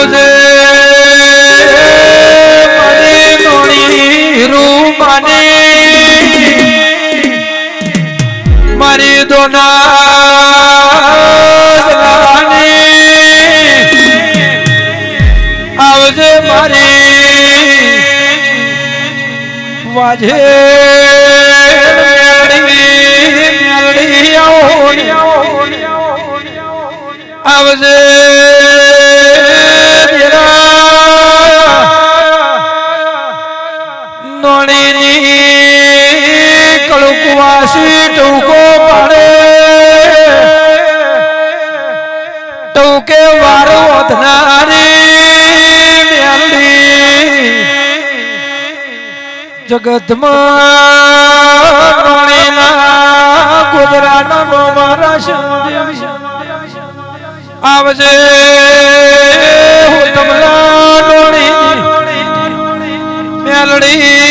આવજે મારી નોણી રૂમાની મારી દોનાની આવજે મારી વાજે આવજે નોણીની કળુકવાસી ટૂંકો પાડે ટૂંકે વારો વધનારી મેલડી જગતમાં નોણીના કુદરાના મારા શબ્દ આવજે હું તમલા નોણી મેલડી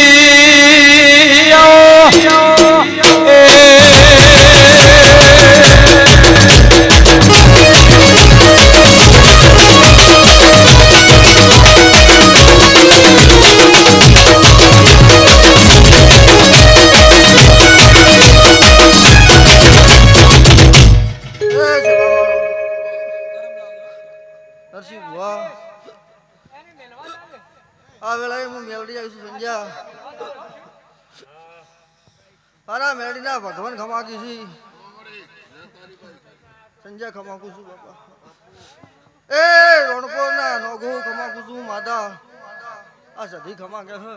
ભગવાન ખમાકી છી સંજય ખમાકુ છું બાપા એ રોણપો ના નોગો ખમાકુ છું માતા આ સધી ખમાકે છે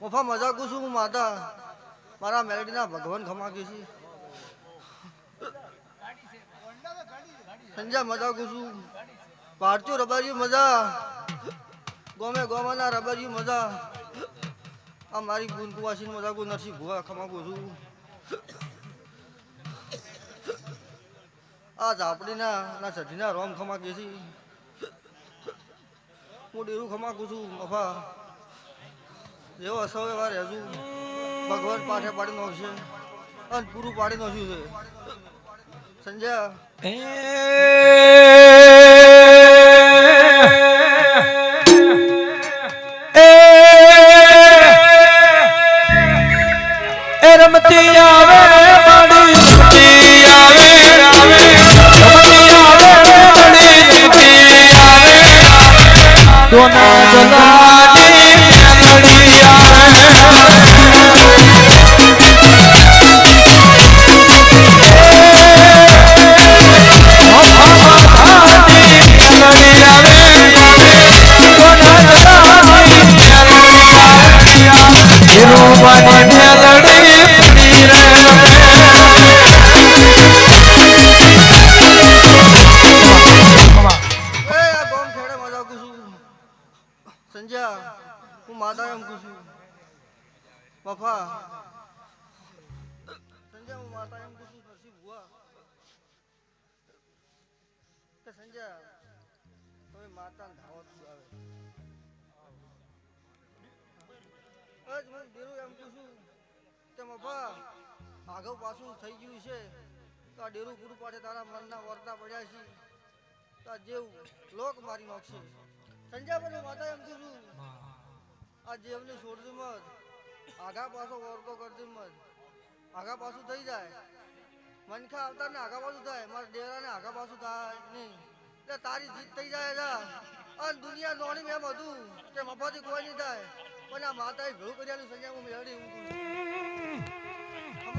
મફા મજાકુ છું માતા મારા મેલડીના ભગવાન ખમાકી છી સંજય મજાકુ છું ભારતીય રબારી મજા ગોમે ગોમાના રબારી મજા આ મારી ગુણ કુવાસી મજાકો નથી ભુવા ખમાકું છું આ ઝાપડીના ના સઢીના રોમ ખમાકે છે હું ડેરું ખમાકું છું મફા જેવો અસવે વાર હજુ ભગવાન પાઠે પાડી નાખશે અને પૂરું પાડી નાખ્યું છે સંજય રમતી આવે માડી રમતી આવે રમતી આવે માડી રમતી આવે દોના જલાની મેલડી આવે હું માતા એમ કહું છું મફા સંજય હું માતા એમ કહું છું નરસિંહ ભુવા કે સંજય તમે માતા ધાવત આવે આજ હું ડેરું એમ કહું છું કે મફા આગળ પાછું થઈ ગયું છે તો આ ડેરું પૂરું પાડે તારા મનના વર્તા પડ્યા છે તો આ જેવું લોક મારી નાખશે સંજય પણ માતા એમ કહું છું આ જેવને છોડતી મત આગા પાછો વર્તો કરતી મત આગા પાછું થઈ જાય મનખા આવતા ને આગા પાછું થાય મારા ડેરા ને આગા પાછું થાય નહીં એટલે તારી જીત થઈ જાય અને દુનિયા નોની મેમ હતું કે મફતી કોઈ નહીં થાય પણ આ માતાએ ભેળું કર્યાનું સંજય હું મેળવી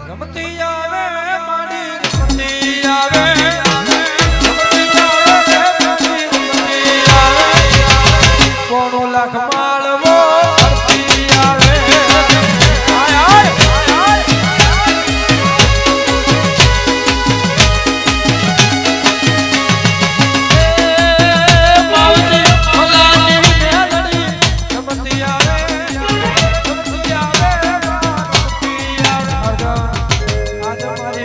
રમતી આવે માડી રમતી આવે કોણો લાખ માળવો કરતી આવે આય આય માવજી ભલાની મેલડી રમતી આવે રમતી આવે રમતી આવે આજ મારી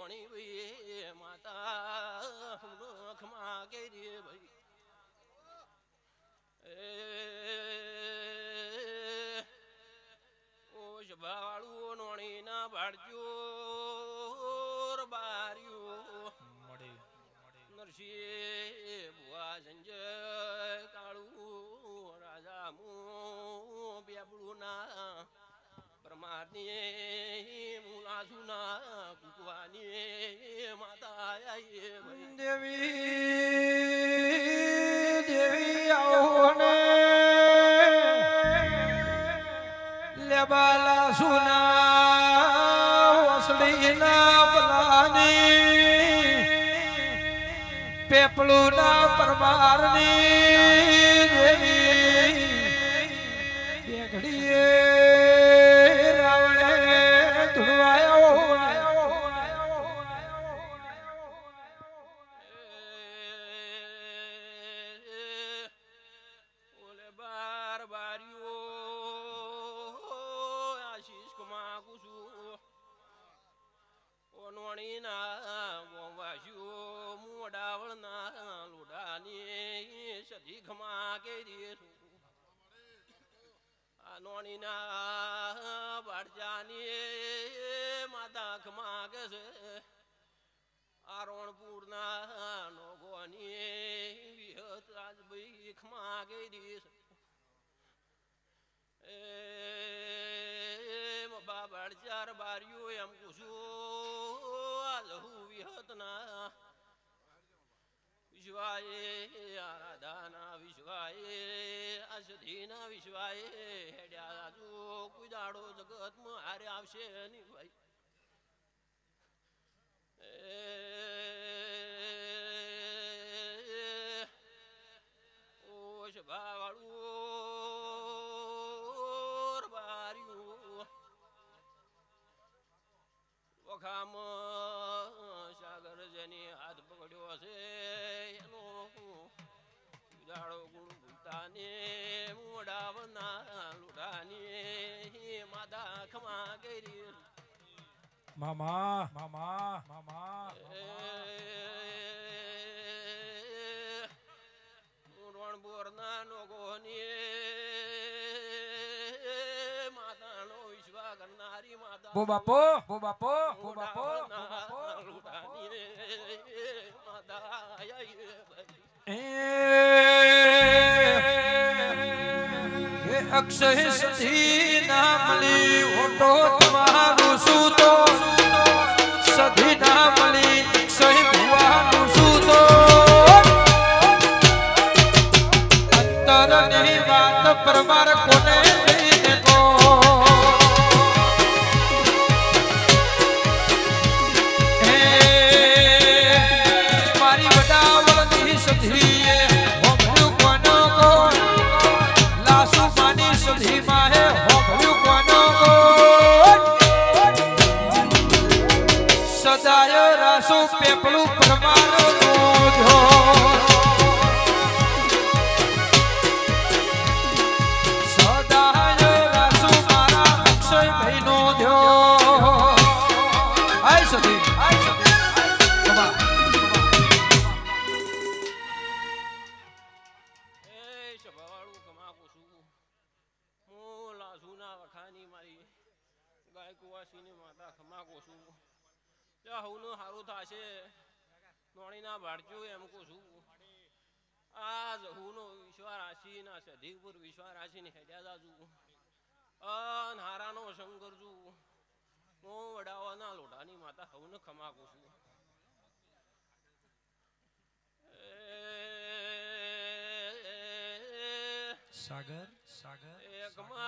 નોણી ભાઈ માતા ખમા કે રે ભાઈ ઓ શભાળું નોણી ના ભાડજો બાર્યું નરસિંહ ભુવા સંજય કાળું રાજા મુ બેબડું ના પરમારની મુલાસુના કુકવાની માતા ભાઈ દેવી આવો ને લેબાલા સુના વસડીના પલાની પેપલું ના પરમારની દેવી ઘડીએ રાવણે ધુવાયો ઓલે બાર બારીઓ આશીષ કમા કુસુ ઓનવણી ના ગોવાશ્યો મોડાવળ ના લોડાની સધી ખમા કે નોણી ના બાળજાની માતા ખમા કે છે આરોણપુર ના નોગોની વિહત રાજભાઈ ખમા કે મબા બાળચાર બારીઓ એમ પૂછું આ લહુ વિહત ના વિશ્વાએ આરાધાના વિશ્વાએ આ સધીના વિશ્વાએ હેડ્યા રાજુ કોઈ દાડો જગતમાં હારે આવશે નહીં ભાઈ ઓ સભાવાળું બાર્યું વખામ સાગર જેની હાથ પકડ્યો છે એનો દાડો ગુણ ભૂતાને મોડાવના લુડાની માતા ખમા કરી મામા મામા મામા રણબોર ના નોગોની માતાનો વિશ્વા કરનારી માતા બો બાપો બો બાપો બો બાપો લુડાની માતા એ અક્ષય સધી ના મળી ઓટો તમારું શું તો સધી ના મળી અક્ષય ભુવાનું શું તો અંતરની વાત પરમાર કોને જઈને કહો મારી વડાવળની સધીએ હોભળ્યું કોનો કોણ લાસુ માની સધી માહે હોભળ્યું કોનો કોણ સદાય રાસુ પેપળું પરમાર ધો સદાય રાસુ મારા અક્ષય ભાઈનો ધ્યો આય સધી બાબા સભાવાળું કમાકું છું હું લાસુના વખાની મારી ગાય કુવાસીની માતા ખમાકું છું ત્યાં હવનું સારું થશે નોણીના ભાડજો એમ કહું છું આ જહુનો વિશ્વા રાશિના સધી ઉપર વિશ્વા રાશિને હેડ્યા જાજુ હારાનો શંકર છું હું વડાવાના લોઢાની માતા હવને ખમાકું છું સાગર સાગર એકમાં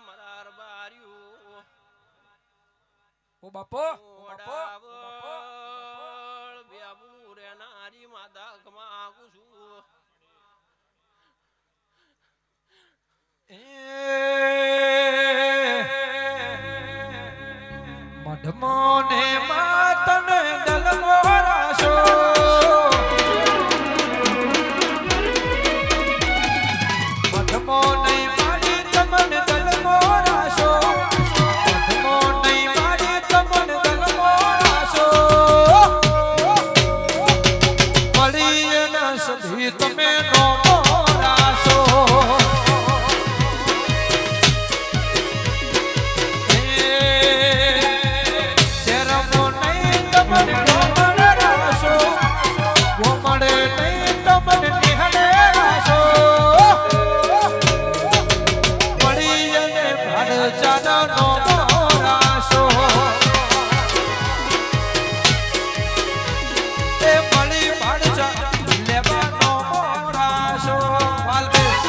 મરાર બાર્યું ઓ બાપો બેબું રેનારી માતા ખમાકું છું મઢમો ને માતને દલમો રાશો મઢમો નહીં મારી તમને દલમો રાશો મઢમો નહીં મારી તમને દલમો તમને ગોમડે રાસો ગોમડે નહીં તમને નિહળે રાસો મળી જને ભાડચાનો રાસો એ મળી ભાડચા લેવાનો રાસો વાલબેસ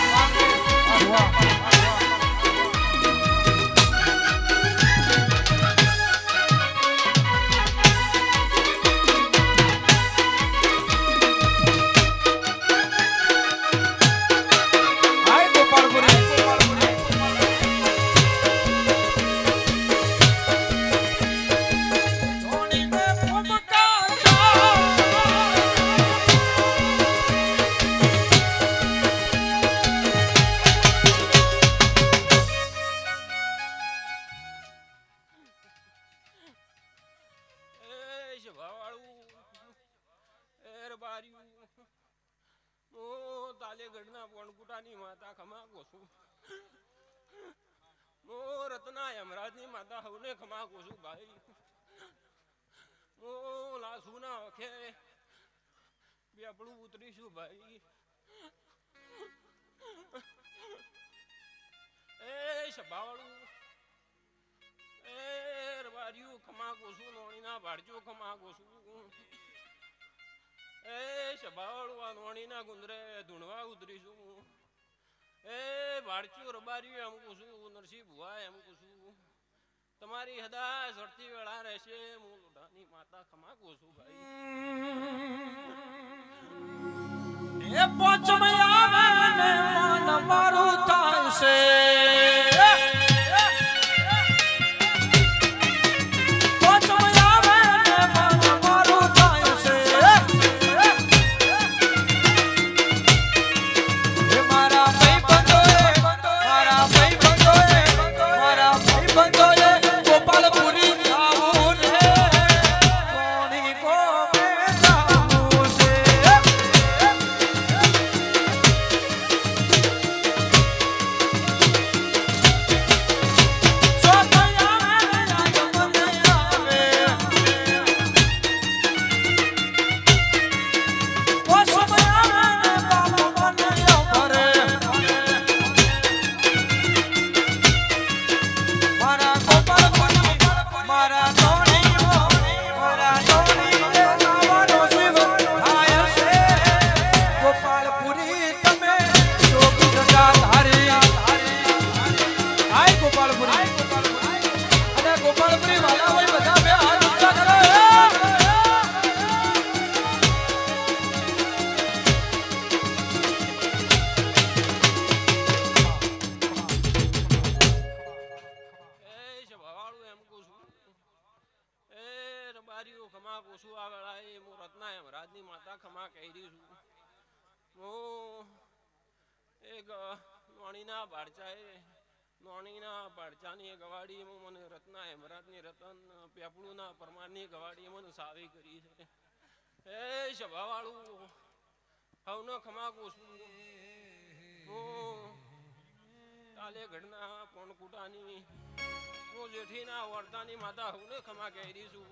માતા ખમાગો છું હું રત્ના યમરાજની માતા હવને ખમાગો છું ભાઈ હું લાસુના વખે બેપડું ઉતરીશું ભાઈ એ સભાવાળું એ રવાર્યું ખમાગો છું નોણીના ભાડજો ખમાગો છું એ સભાવાળું આ નોણીના ગુંદરે ધૂણવા ઉતરીશું એ ભાડચ્યું રબાર્યું એમ કહું નરસિંહ ભુવા એમ કહું તમારી હદા સડતી વેળા રહેશે હું લોઢાની માતા ખમા કહું છું ભાઈ એ પોચમયા મને મન મારું થાય છે ભાડચાની ગવાડી મને રત્ના હેમરાજની રતન પેપળુના પરમારની ગવાડી મને સાવી કરી છે એ સભાવાળું હવનો ખમાગું છું હું તાલે ઘડના કોણકુટાની હું જેઠીના વર્તાની માતા હવને ખમા કરી છું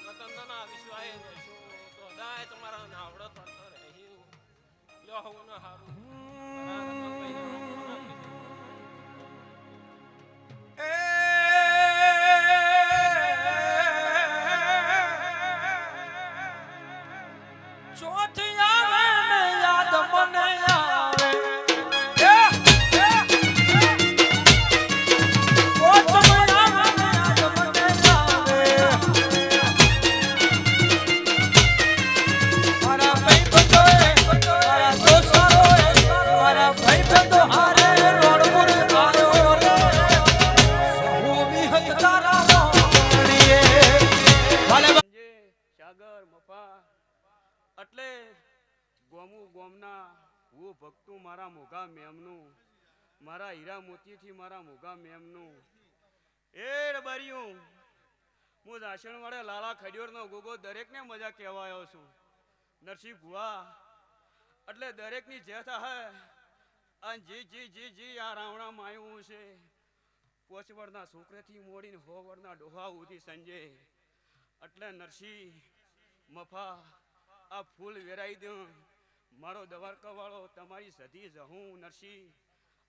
રતનના વિશ્વાએ રહેશું તો દાય તમારા નાવડત પડતો રહ્યું લો હવને હારું ભક્તું મારા મોગા મેમનું મારા હીરા મોતીથી મારા મોગા મેમનું એ રબારીયું હું જાસણ વાળે લાલા ખડિયોરનો ગોગો દરેકને મજા કહેવાયો છું નરસિંહ ભુવા એટલે દરેકની જે થાય અને જી જી જી જી આ રાવણામાં આવ્યું છે પોચવડના છોકરેથી મોડીને હોવડના ડોહા ઉધી સંજય એટલે નરસિંહ મફા આ ફૂલ વેરાઈ દઉં મારો દ્વારકાવાળો તમારી સધી જહું નરસિંહ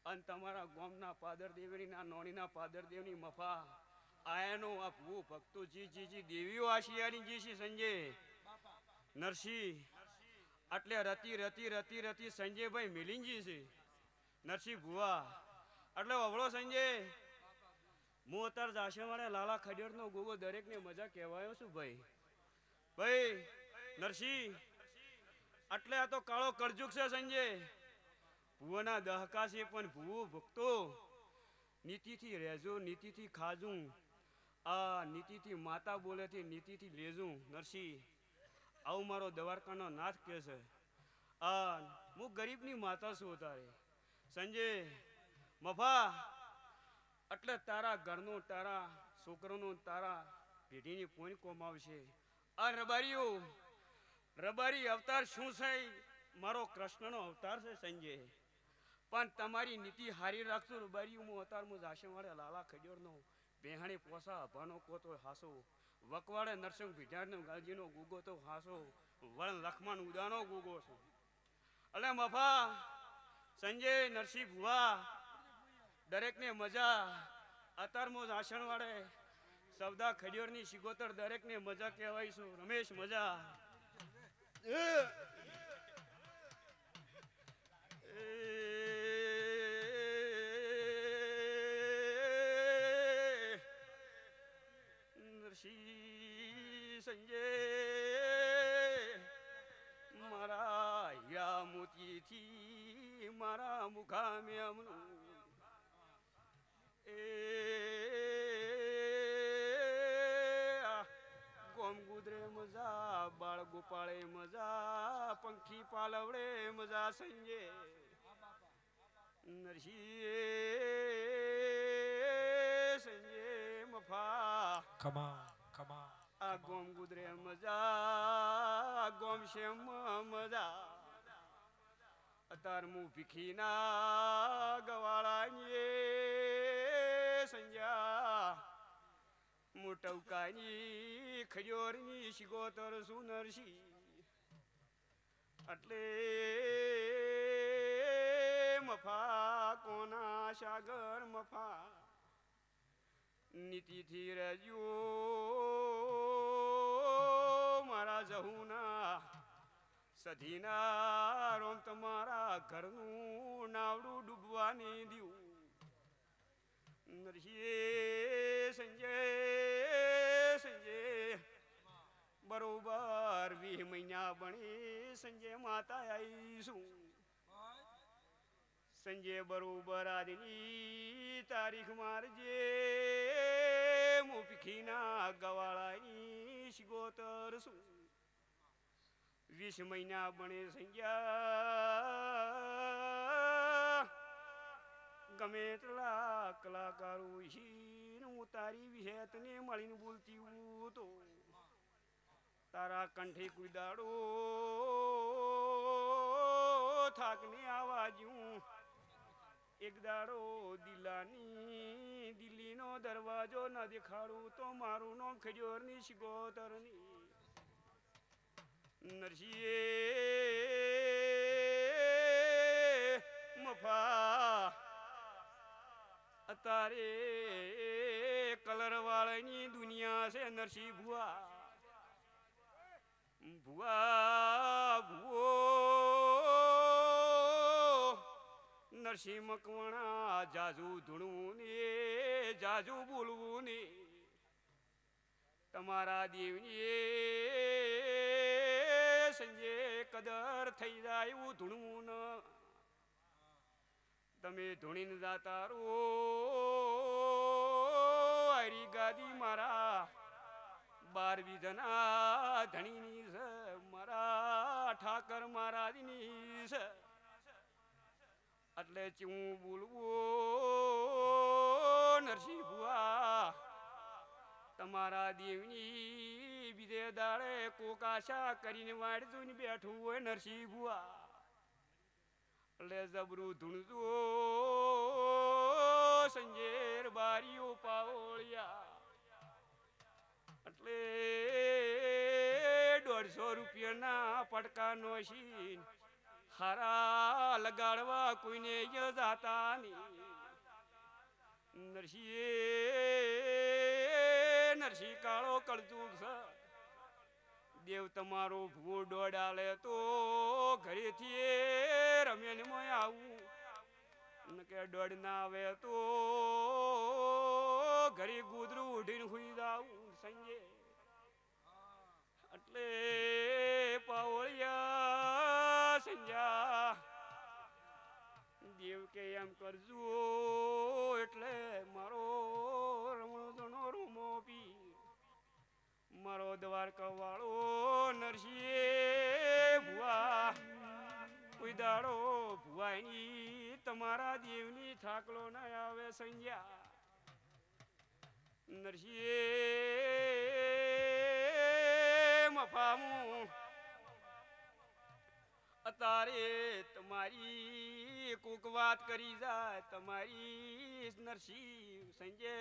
અને તમારા ગોમના પાદર દેવણીના નોણીના પાદર દેવની મફા આયનો આ ભૂ ભક્તો જી દેવીઓ આશિયાની જી છે સંજય નરસિંહ એટલે રતી સંજયભાઈ મિલિંજી છે નરસિંહ ભુવા એટલે અવળો સંજય હું અત્યારે જાશેવાળા લાલા ખડિયારનો ગોગો દરેકને મજા કહેવાયો છું ભાઈ નરસિંહ એટલે આ તો કાળો કરજુક છે સંજય ભુવાના દહકા છે પણ ભૂવો ભક્તો નીતિથી રહેજો નીતિથી ખાજું આ નીતિથી માતા બોલેથી નીતિથી લેજું નરસિંહ આવું મારો દ્વારકાનો નાથ કહે છે આ હું ગરીબની માતા છું તારે સંજય મફા એટલે તારા ઘરનું તારા છોકરાનું તારા પેઢીની પોઈન કોમાવશે આ રબારી અવતાર શું છે મારો કૃષ્ણનો અવતાર છે સંજય પણ તમારી નીતિ હારી રાખજો રબારી હું અવતારમાં જાશે વાળે લાલા ખડિયોરનો બેહાણી પોસા અભાનો કોતો હાસો વકવાડે નરસિંહ ભીઢાનો ગાજીનો ગુગો તો હાસો વણ લખમણ ઉદાનો ગુગો છું એટલે મફા સંજય નરસિંહ ભુવા દરેકને મજા અતારમાં જાસણ વાળે સવદા ખડિયોરની શિગોતર દરેકને મજા કહેવાય છું રમેશ મજા નરસિંહ સંજય મારા હીરા મોતીથી મારા મુખામે અમનું ગોમ ગુદરે મજા બાળ ગોપાળે મજા પંખી પાલવડે મજા સંજે નરસિંહ સંજે મફા ખમા આ ગોમ ગુદરે મજા ગોમ શ્યામ મજા અતાર મુ ભીખીના ગવાળાની સંજા મોટવકાની ખજોરની શિગોતર સુનરસી એટલે મફા કોના સાગર મફા નીતિથી રજો મારા જહુના સધીના રોમ તમારા ઘરનું નાવડું ડૂબવાની દ્યું નરસિંહ સંજય બરોબર 20 મહિના બની સંજય માતા આવીશું સંજય બરોબર આજની તારીખ મારજે મુફીના ગવાળાની શિગોતર શું 20 મહિના બને સંજ્ઞા ગમે તેટલા કલાકારો હું તારી વિહેતને મળીને બોલતી હું તો તારા કંઠે કુદાડો થાકને આવાજ્યું એક દાડો દિલ્હીનો દરવાજો ન દેખાડું તો મારું નામ ખજોરની શિગોતરની નરસિંહ મફા અત્યારે કલર વાળાની દુનિયા છે નરસિંહ ભુવો નરસિંહ મકવાણા જાજુ ધૂણવું ને જાજુ બોલવું ને તમારા દેવની સંજય કદર થઈ જાય એવું ધૂણવું ન તમે ધૂણીને જાતા રો હરી ગાદી મારા 12 વિધના ધણીની છે મારા ઠાકર મહારાજની છે એટલે ચું બોલવું નરસિંહ ભુવા તમારા દેવની બીજે દાડે કોક આશા કરીને વાડતું બેઠું હોય નરસિંહ ભુવા એટલે જબરું ધૂણજો સંજેર બારીઓ પાવળિયા એટલે રૂપિયાના પડકા નો શી હારા લગાડવા કોઈને જાતા નહીં નરસિંહ કાળો કળજુગ છે દેવ તમારો ભૂ દોડાલે તો ઘરેથી રમેનમાં આવું કે દોડ ના આવે તો ઘરે ગુદરું ઉઠીને હુઈ જાવું સંજે એટલે પાવળિયા સંજા દેવ કે એમ કરજો એટલે મારો રમણો રૂમો પી મારો દ્વારકા વાળો નરસિંહ ભુવા કોઈ દાડો ભુવાની તમારા દેવની થાકલો ના આવે સંજ્યા નરસિંહ મફામું અતારે તમારી કોક વાત કરી જાય તમારી નરસિંહ સંજય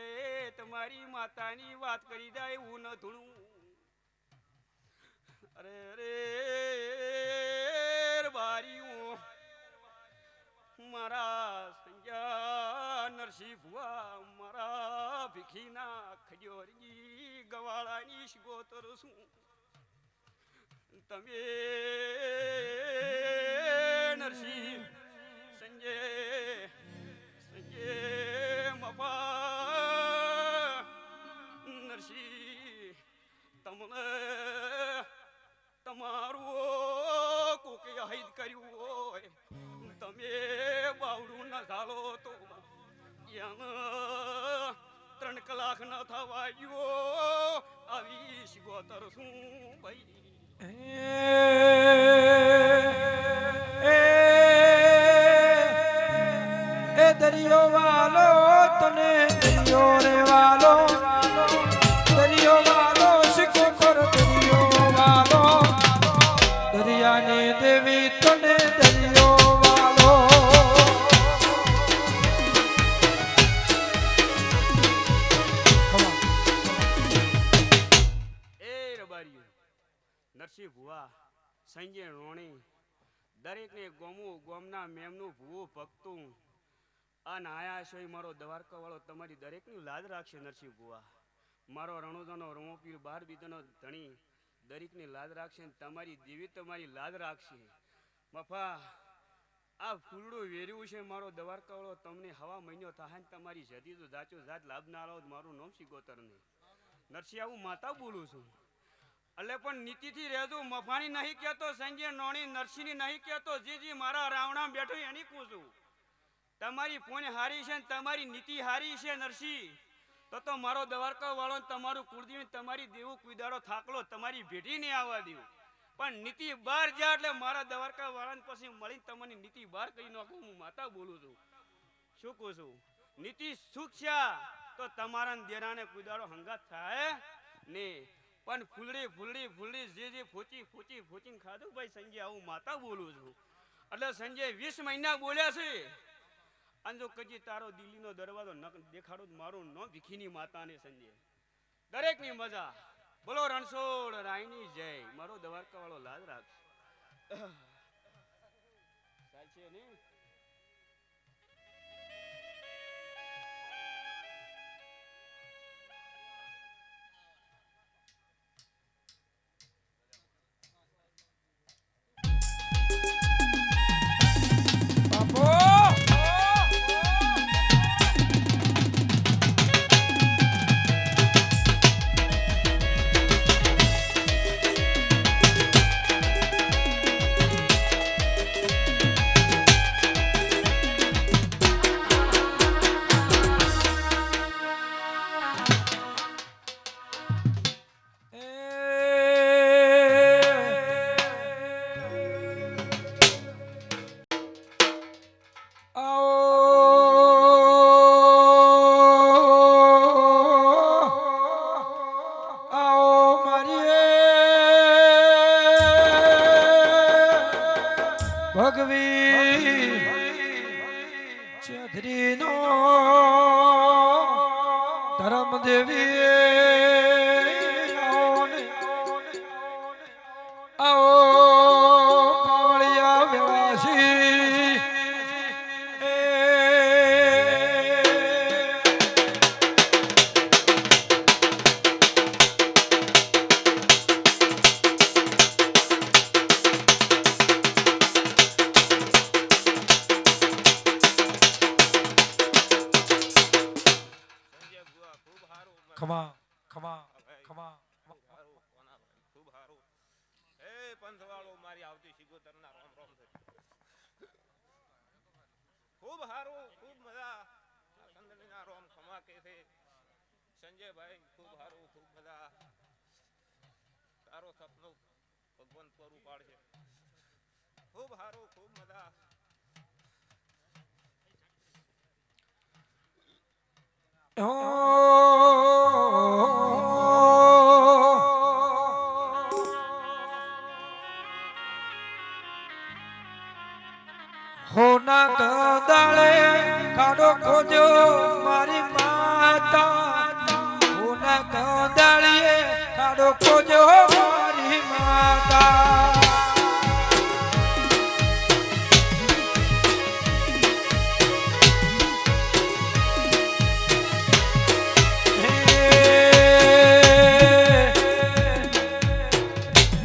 તમારી માતાની વાત કરી જાય એવું ન થોડું અરે રે બારીઓ મારા સંજ્યા નરસિંહ ભુવા મારા ભીખીના ખજોરી ગવાળાની શિગોતર છું તમે નરસિંહ સંજય મપા નરસિંહ તમને તમારું કોકે હૈદ કર્યું હોય તમે બાવડું ન ઝાલો તો એમ 3 કલાક ન થવા ગયો આવી શિગોતર શું ભાઈ એ દરિયો વાલો તને દરિયો રે વાલો દરિયો વાલો શીખો કર દરિયો વાલો દરિયાની દેવી તને દરિયો વાલો નરસિંહ ભુવા સંજય રોણી દરેકને ગોમના મેમનું ભૂવું ભક્તું આ નાયા છે મારો દ્વારકા વાળો તમારી દરેકની લાજ રાખશે નરસિંહ ભુવા મારો રણોદાનો રમોપીર 12 બીજાનો ધણી દરેકની લાજ રાખશે તમારી દેવી તમારી લાજ રાખશે મફા આ ફૂલડું વેર્યું છે મારો દ્વારકા વાળો તમને હવા મહિનો થાય ને તમારી જદી તો જાચો જાત લાભ ના આલો મારું નામ શિગોતર નહીં નરસિંહ આવું માતા બોલું છું એટલે પણ નીતિથી રહેજો મફાની નહીં કહેતો સંજય નોણી નરસિંહની નહીં કહેતો જી મારા રાવણા બેઠો એની પૂછું તમારી ફોન હારી છે ને તમારી નીતિ હારી છે નરસિંહ તો મારો દ્વારકા વાળો તમારું કુળદેવી તમારી દેવું કુદાડો થાકલો તમારી ભેટી નહીં આવવા દેવું પણ નીતિ બહાર જા એટલે મારા દ્વારકા વાળાને પછી મળીને તમારી નીતિ બહાર કરી નાખું હું માતા બોલું છું શું કહું છું નીતિ સુખ્યા તો તમારા દેરાને કુદાડો હંગાત થાય ને પણ ફૂલડી જે ફૂચીને ખાધું ભાઈ સંજય આવું માતા બોલું છું એટલે સંજય 20 મહિના બોલ્યા છે અને જો કજી તારો દિલ્હીનો દરવાજો ન દેખાડો મારું ન ભીખીની માતાને સંજય દરેકની મજા બોલો રણછોડ રાયની જય મારો દ્વારકા વાળો લાજ રાખ સાચે ને ભગવી ચૌધરીનો ધર્મ દેવી પંથવાળો મારી આવતી સિગોતરના રોમ રોમ થઈ ખૂબ સારું ખૂબ મજા સંદનીના રોમ ખમા કે છે સંજયભાઈ ખૂબ સારું ખૂબ મજા તારો સપનો ભગવાન પૂરું પાડશે ખૂબ સારું ખૂબ મજા હોના કદાળે કાડો ખોજો મારી માતા હોના કદાળીએ કાડો ખોજો મારી માતા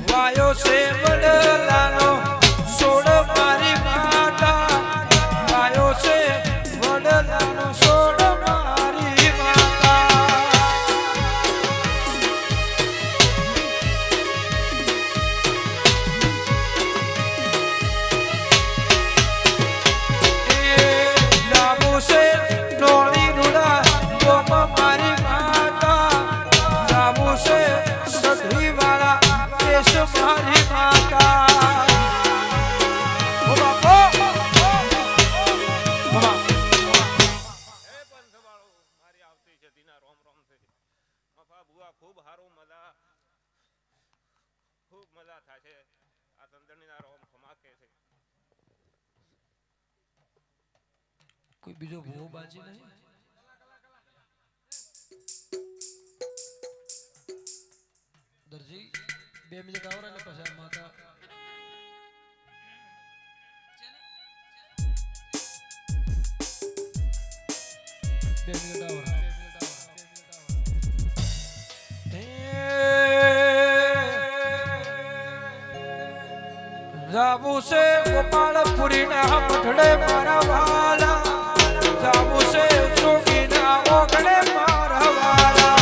વાયો સે વડલાનો સોડ મારી માતા વાયો સે વડલાનો સોડ મારી માતા જાબુ સે નોળી રૂડા ગોમ મારી માતા જાબુ સે સધી વાળા કેશ મારી માતા ઓ બાપો હે પંથવાળો મારી આવતી જતીના રોમ રોમ થઈ મફા બુઆ ખૂબ સારું મજા થાશે આ સંદનીના રોમ ખમા કે છે કોઈ બીજો ભૂવો બાજી નહીં દરજી 2 મિનિટ આવરા એટલે પછી માતા બે મિનિટ આવરા જાબુ સે ગોપાલપુરી ના મઠડે મારા વાલા જાબુ સે જોગી ના ઓગળે મારા વાલા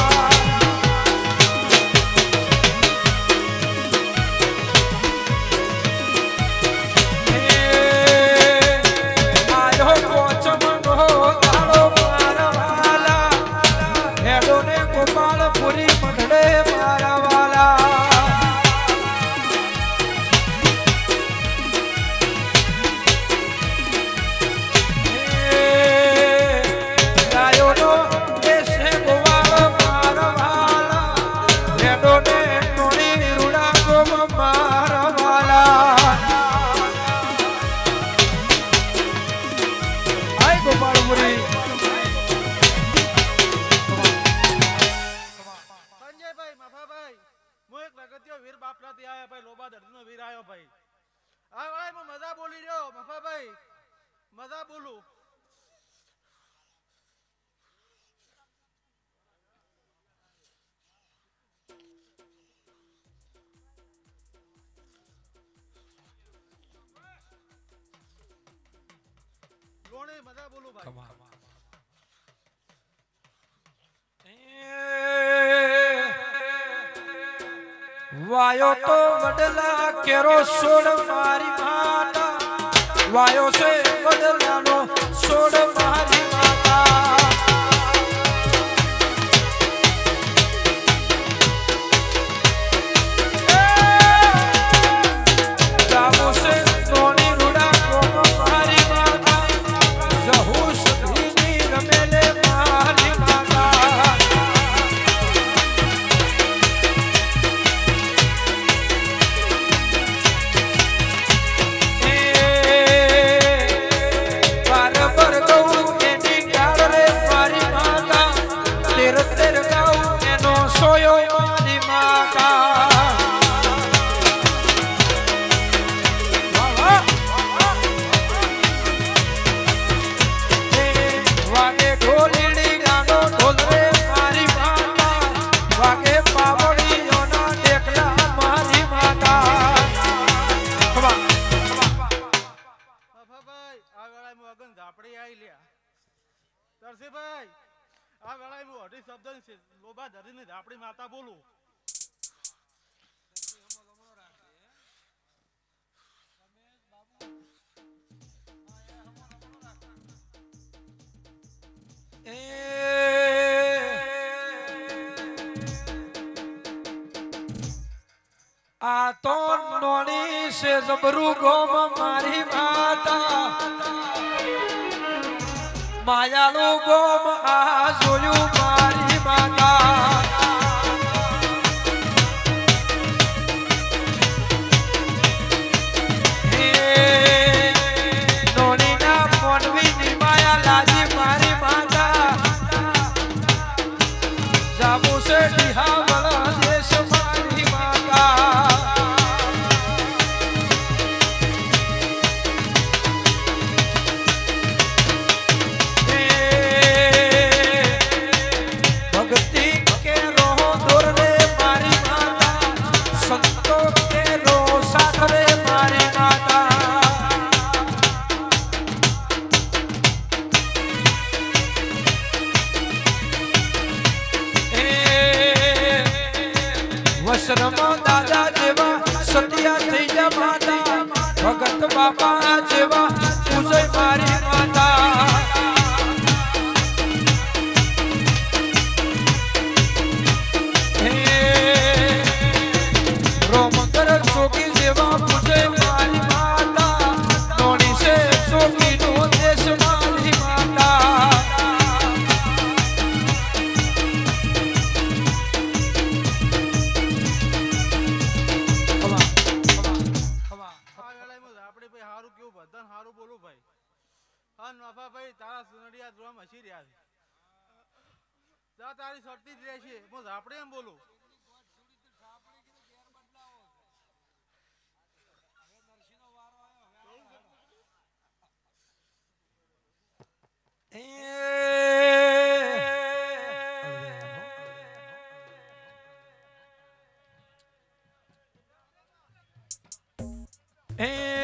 આયો પોચમનો દાડો મારા વાલા હેડો ને ગોપાલપુરી મઠડે મારા વાલા સંજયભાઈ મફાભાઈ હું એક પ્રગતિઓ વીર બાપલાથી આયા ભાઈ લોબા દર્દીનો વીર આયો ભાઈ આ વાળા હું મજા બોલી રહ્યો મફાભાઈ મજા બોલું લોણે મજા બોલું ભાઈ વાયો તો વડલા કેરો સોડ મારી માતા વાયો છે વડલાનો સોડ મારી માતા જામો છે સોની રૂડા કોમ મારી માતા જહુ સધીની રમેલે મારી માતા તરસીભાઈ આ વેળાએ હું અઢી શબ્દ લોબા ધરીને ઝાપડી માતા બોલું આ તો નોણી છે જબરું ગોમ મારી માતા માયાનું ગોમ આ જોયું મારી માતા હે નોણીના મોનવીની માયા લાજી મારી માતા જાબુ છે ડિહાવળ દેશ મારી માતા भक्ति के रोह दूर रे मारी माता संतो के रोह साथ रे मारी माता वसरम दादा जेवा सतिया थई जा माता भगत बापा जेवा पूजय मारी माता रोमकर सोकी जेवा पूजे मारी माता नोनी से सोकी नो देश मारी माता આપણે ભાઈ હારું કેવું બધાને હારું બોલું ભાઈ હા નફા ભાઈ તારા સુનડિયા જોવા મસી રહ્યા છે જા તારી શરતી જ રહેશે હું આપણે એમ બોલું ए